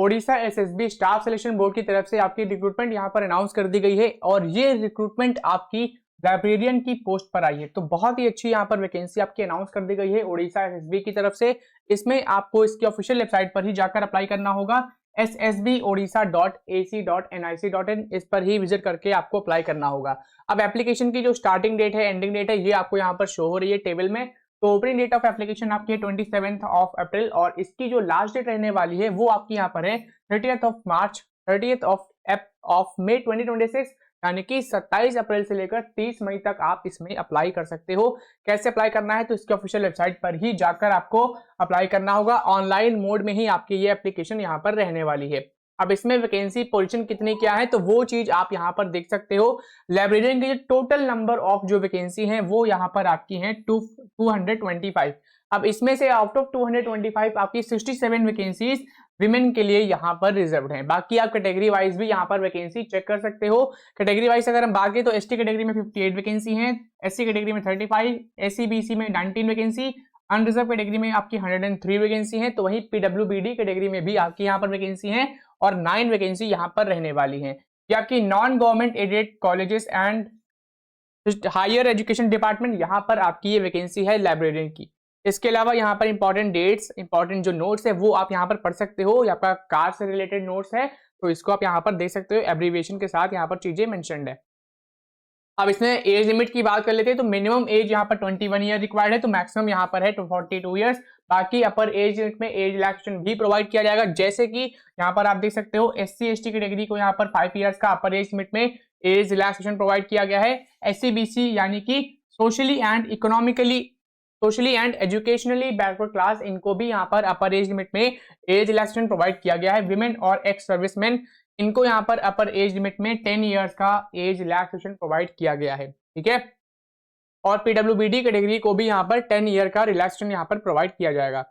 Odisha SSB staff selection board की तरफ से आपकी रिक्रूटमेंट यहाँ पर अनाउंस कर दी गई है और ये रिक्रूटमेंट आपकी लाइब्रेरियन की पोस्ट पर आई है। तो बहुत ही अच्छी यहाँ पर वैकेंसी आपकी अनाउंस कर दी गई है ओडिशा एसएसबी की तरफ से। इसमें आपको इसकी ऑफिशियल वेबसाइट पर ही जाकर अप्लाई करना होगा, ssbodisha.ac.nic.in, इस पर ही विजिट करके आपको अप्लाई करना होगा। अब एप्लीकेशन की जो स्टार्टिंग डेट है, एंडिंग डेट है, ये आपको यहाँ पर शो हो रही है टेबल में। तो ओपनिंग डेट ऑफ एप्लीकेशन आपकी है 27 अप्रैल और इसकी जो लास्ट डेट रहने वाली है वो आपकी यहाँ पर है 30th ऑफ मई 2026, यानी कि 27 अप्रैल से लेकर 30 मई तक आप इसमें अप्लाई कर सकते हो। कैसे अप्लाई करना है, तो इसकी ऑफिशियल वेबसाइट पर ही जाकर आपको अप्लाई करना होगा। ऑनलाइन मोड में ही आपकी ये एप्लीकेशन यहाँ पर रहने वाली है। अब इसमें वैकेंसी पोजीशन कितनी क्या है, तो वो चीज आप यहाँ पर देख सकते हो। लाइब्रेरियन की जो टोटल नंबर ऑफ जो वैकेंसी है वो यहाँ पर आपकी है 225। अब इसमें से आउट ऑफ 225 आपकी 67 वैकेंसीज विमेन के लिए यहाँ पर रिजर्व्ड है। बाकी आप कैटेगरी वाइज भी यहाँ पर वैकेंसी चेक कर सकते हो। कैटेगरी वाइज अगर हम बात करें तो एसटी कैटेगरी में 58 वैकेंसी है, एससी कैटेगरी में 35, एससी बीसी में 19 वैकेंसी, अनरिजर्व कैटेगरी में आपकी 103 वैकेंसी है। तो वही पीडब्ल्यूबीडी कैटेगरी में भी आपकी यहाँ पर वैकेंसी है और 9 वैकेंसी यहाँ पर रहने वाली है। ये आपकी non government aided colleges and higher education department, यहाँ पर आपकी ये वैकेंसी है लाइब्रेरियन की। इसके अलावा यहाँ पर इंपॉर्टेंट डेट्स, इंपॉर्टेंट जो नोट्स है वो आप यहाँ पर पढ़ सकते हो। ये आपका कार से रिलेटेड नोट्स है तो इसको आप यहाँ पर देख सकते हो, एब्रीविएशन के साथ यहाँ पर चीजें मेंशन्ड है। अब इसमें एज लिमिट की बात कर लेते हैं तो मिनिमम एज यहाँ पर 21 ईयर रिक्वायर्ड है, तो मैक्सिमम यहाँ पर है 42 ईयर्स। बाकी अपर एज लिमिट में एज रिलैक्सेशन भी प्रोवाइड किया जाएगा, जैसे कि यहाँ पर आप देख सकते हो एससी एसटी कैटेगरी को यहाँ पर 5 ईयर्स का अपर एज लिमिट में एज रिलैक्सेशन प्रोवाइड किया गया है। एससी बीसी यानी कि socially and educationally backward class, इनको भी यहाँ पर अपर एज लिमिट में एज रिलैक्सेशन प्रोवाइड किया गया है। विमेन और एक्स सर्विसमैन, इनको यहाँ पर अपर एज लिमिट में 10 इयर्स का एज रिलैक्सेशन प्रोवाइड किया गया है, ठीक है। और पीडब्ल्यूबीडी कैटेगरी को भी यहाँ पर 10 ईयर का रिलैक्सेशन यहाँ पर प्रोवाइड किया जाएगा।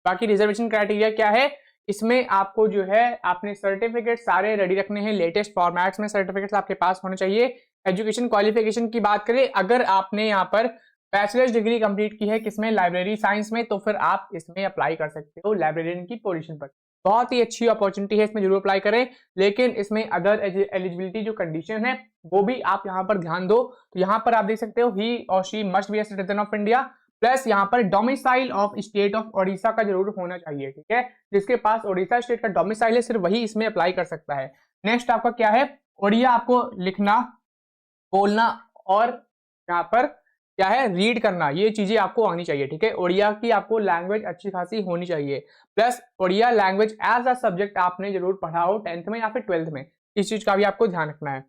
बाकी रिजर्वेशन क्राइटेरिया क्या है, इसमें आपको जो है अपने सर्टिफिकेट सारे रेडी रखने हैं, लेटेस्ट फॉर्मेट्स में सर्टिफिकेट्स आपके पास होने चाहिए। एजुकेशन क्वालिफिकेशन की बात करें, अगर आपने यहाँ पर बैचलर्स डिग्री कंप्लीट की है किसमें, लाइब्रेरी साइंस में, तो फिर आप इसमें अप्लाई कर सकते हो लाइब्रेरियन की पोजीशन पर। बहुत ही अच्छी अपॉर्चुनिटी है, इसमें जरूर अप्लाई करें। लेकिन इसमें अदर एलिजिबिलिटी जो कंडीशन है वो भी आप यहाँ पर ध्यान दो। तो यहाँ पर आप देख सकते हो ही और she must be a citizen of India, plus यहाँ पर domicile of state of Odisha का जरूर होना चाहिए, ठीक है। जिसके पास ओडिशा स्टेट का डोमिसाइल है सिर्फ वही इसमें अप्लाई कर सकता है। नेक्स्ट आपका क्या है, ओडिया आपको लिखना, बोलना और यहाँ पर क्या है रीड करना, ये चीजें आपको आनी चाहिए, ठीक है। ओडिया की आपको लैंग्वेज अच्छी खासी होनी चाहिए, plus Odia language as a subject आपने जरूर पढ़ा हो 10th में या फिर 12th में, इस चीज का भी आपको ध्यान रखना है।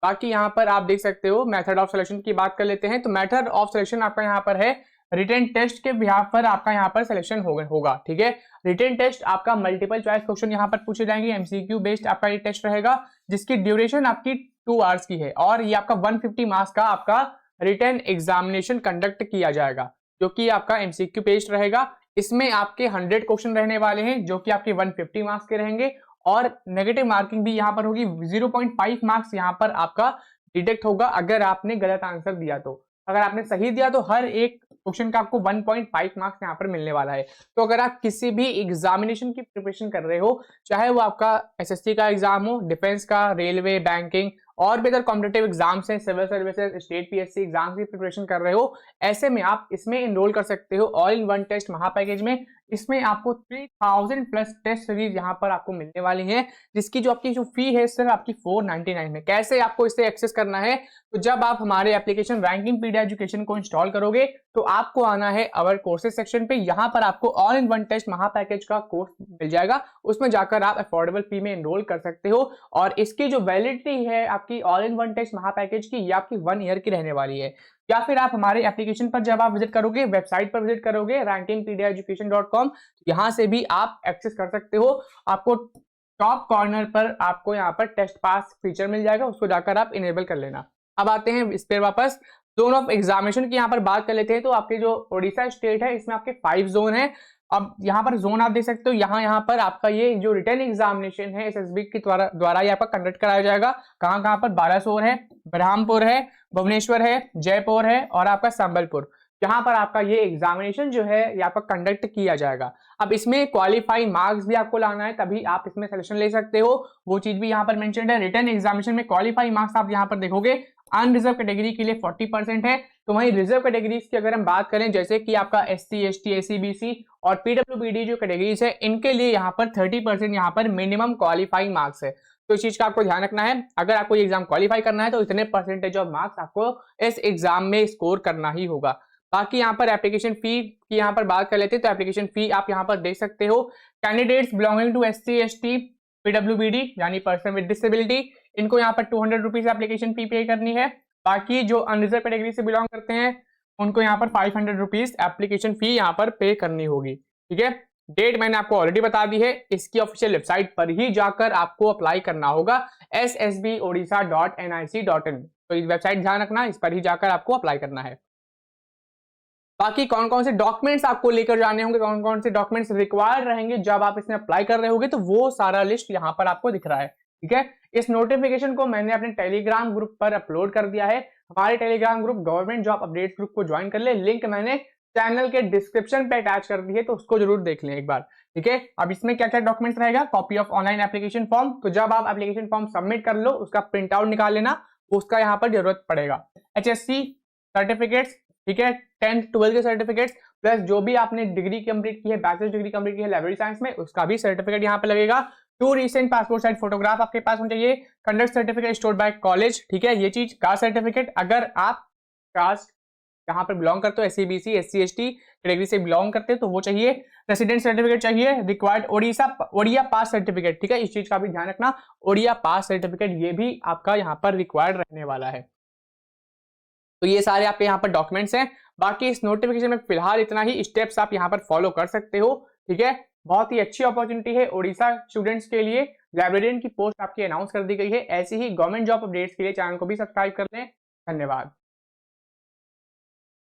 बाकी यहाँ पर आप देख सकते हो मेथड ऑफ सिलेक्शन की बात कर लेते हैं। तो मेथड ऑफ सिलेक्शन आपका यहाँ पर है रिटन टेस्ट के बिहाफ पर आपका यहाँ पर सिलेक्शन होगा, ठीक है। रिटन टेस्ट आपका मल्टीपल चॉइस क्वेश्चन यहाँ पर पूछे जाएंगे, एमसीक्यू बेस्ड आपका ये टेस्ट रहेगा, जिसकी ड्यूरेशन आपकी 2 आवर्स की है और ये आपका 150 मार्क्स का आपका रिटन एग्जामिनेशन कंडक्ट किया जाएगा, जो कि आपका एमसीक्यू बेस्ड रहेगा। इसमें आपके 100 क्वेश्चन रहने वाले हैं जो कि आपके 150 मार्क्स के रहेंगे और नेगेटिव मार्किंग भी यहाँ पर होगी, 0.5 मार्क्स यहाँ पर आपका डिडक्ट होगा अगर आपने गलत आंसर दिया तो। अगर आपने सही दिया तो हर एक क्वेश्चन का आपको 1.5 मार्क्स यहाँ पर मिलने वाला है। तो अगर आप किसी भी एग्जामिनेशन की प्रिपरेशन कर रहे हो, चाहे वो आपका एसएससी का एग्जाम हो, डिफेंस का, रेलवे, बैंकिंग और भी अदर कॉम्पिटेटिव एग्जाम्स हैं, civil services, state PSC exams की प्रिपरेशन कर रहे हो, ऐसे में आप इसमें एनरोल कर सकते हो ऑल इन वन टेस्ट महा पैकेज में। इसमें आपको 3000 प्लस टेस्ट सीरीज यहाँ पर आपको मिलने वाली है, जिसकी जो आपकी जो फी है सिर्फ आपकी 499 में। कैसे आपको इसे एक्सेस करना है, तो जब आप हमारे एप्लीकेशन रैंकिंगपीडिया एजुकेशन को इंस्टॉल करोगे तो आपको आना है अवर कोर्सेज सेक्शन पे। यहाँ पर आपको ऑल इन वन टेस्ट महा पैकेज का कोर्स मिल जाएगा, उसमें जाकर आप अफोर्डेबल फी में एनरोल कर सकते हो। और इसकी जो वैलिडिटी है आपकी ऑल इन वन टेस्ट महा पैकेज की, ये आपकी 1 ईयर की रहने वाली है। या फिर आप हमारे एप्लीकेशन पर जब आप विजिट करोगे, वेबसाइट पर विजिट करोगे rankingpediaeducation.com, यहाँ से भी आप एक्सेस कर सकते हो। आपको टॉप कॉर्नर पर आपको यहाँ पर टेस्ट पास फीचर मिल जाएगा, उसको जाकर आप इनेबल कर लेना। अब आते हैं इस पर वापस जोन ऑफ एग्जामिनेशन की यहाँ पर बात कर लेते हैं। तो आपके जो ओडिशा स्टेट है इसमें आपके 5 जोन है। अब यहाँ पर जोन आप देख सकते हो, यहाँ पर आपका ये जो रिटन एग्जामिनेशन है एसएसबी के द्वारा ये आपका कंडक्ट कराया जाएगा। कहाँ पर, बालासोर है, बरहामपुर है, भुवनेश्वर है, जयपुर है और आपका संबलपुर। जहां पर आपका ये एग्जामिनेशन जो है ये आपका कंडक्ट किया जाएगा। अब इसमें क्वालिफाई मार्क्स भी आपको लाना है, तभी आप इसमें सिलेक्शन ले सकते हो। वो चीज भी यहाँ पर मेंशन है। रिटन एग्जामिनेशन में क्वालिफाई मार्क्स आप यहाँ पर देखोगे अनरिजर्व कैटेगरी के लिए 40% है, तो वहीं रिजर्व कैटेगरीज की अगर हम बात करें जैसे कि आपका SC ST SC BC और PWBD जो कैटेगरीज है इनके लिए यहाँ पर 30% यहाँ पर मिनिमम क्वालिफाइंग मार्क्स है। तो इस चीज का आपको ध्यान रखना है, अगर आपको ये एग्जाम क्वालिफाई करना है तो इतने परसेंटेज ऑफ मार्क्स आपको इस एग्जाम में स्कोर करना ही होगा। बाकी यहाँ पर एप्लीकेशन फी की यहाँ पर बात कर लेते हैं, तो एप्लीकेशन फी आप यहाँ पर देख सकते हो। Candidates belonging to SC ST PWBD यानी पर्सन विद डिसेबिलिटी, इनको यहाँ पर 200 रुपीज एप्लीकेशन फी पे करनी है। बाकी जो अनरिजर्व कैटेगरी से बिलोंग करते हैं उनको यहाँ पर 500 रुपीज एप्लीकेशन फी यहाँ पर पे करनी होगी। ठीक है, डेट मैंने आपको ऑलरेडी बता दी है, इसकी ऑफिशियल वेबसाइट पर ही जाकर आपको अप्लाई करना होगा ssbodisha.nic.in। तो इस वेबसाइट ध्यान रखना, इस पर ही जाकर आपको अप्लाई करना है। बाकी कौन कौन से डॉक्यूमेंट्स आपको लेकर जाने होंगे, कौन कौन से डॉक्यूमेंट्स रिक्वायर्ड रहेंगे जब आप इसमें अप्लाई कर रहे होगे, तो वो सारा लिस्ट यहाँ पर आपको दिख रहा है। ठीक है, इस नोटिफिकेशन को मैंने अपने टेलीग्राम ग्रुप पर अपलोड कर दिया है। हमारे Telegram group government job updates group को ज्वाइन कर ले, लिंक मैंने चैनल के डिस्क्रिप्शन पे अटैच कर दी है, तो उसको जरूर देख लें एक बार। ठीक है, अब इसमें क्या क्या डॉक्यूमेंट्स रहेगा, copy of online application form, तो जब आप एप्लीकेशन फॉर्म सबमिट कर लो उसका प्रिंट आउट निकाल लेना, उसका यहाँ पर जरूरत पड़ेगा। HSC सर्टिफिकेट्स, ठीक है, 10th 12th के सर्टिफिकेट्स, प्लस जो भी आपने डिग्री कंप्लीट की है, बैचलर डिग्री कंप्लीट की है लाइब्रेरी साइंस में, उसका भी सर्टिफिकेट यहाँ पे लगेगा। 2 रिसेंट पासपोर्ट साइज फोटोग्राफ आपके पास होना चाहिए। Conduct certificate stored bye college, ठीक है, ये चीज। कास्ट सर्टिफिकेट, अगर आप कास्ट यहाँ पर बिलोंग करते हो SC BC SC ST category से बिलोंग करते हो तो वो चाहिए। रेसिडेंट सर्टिफिकेट चाहिए। रिक्वायर्ड ओडिया पास सर्टिफिकेट, ठीक है, इस चीज का भी ध्यान रखना, ओडिया पास सर्टिफिकेट ये भी आपका यहाँ पर रिक्वायर्ड रहने वाला है। तो ये सारे आपके यहाँ पर डॉक्यूमेंट्स हैं। बाकी इस नोटिफिकेशन में फिलहाल इतना ही स्टेप्स आप यहाँ पर फॉलो कर सकते हो। ठीक है, बहुत ही अच्छी अपॉर्चुनिटी है ओडिशा स्टूडेंट्स के लिए। लाइब्रेरियन की पोस्ट आपकी अनाउंस कर दी गई है। ऐसी ही गवर्नमेंट जॉब अपडेट्स के लिए चैनल को भी सब्सक्राइब कर लें। धन्यवाद।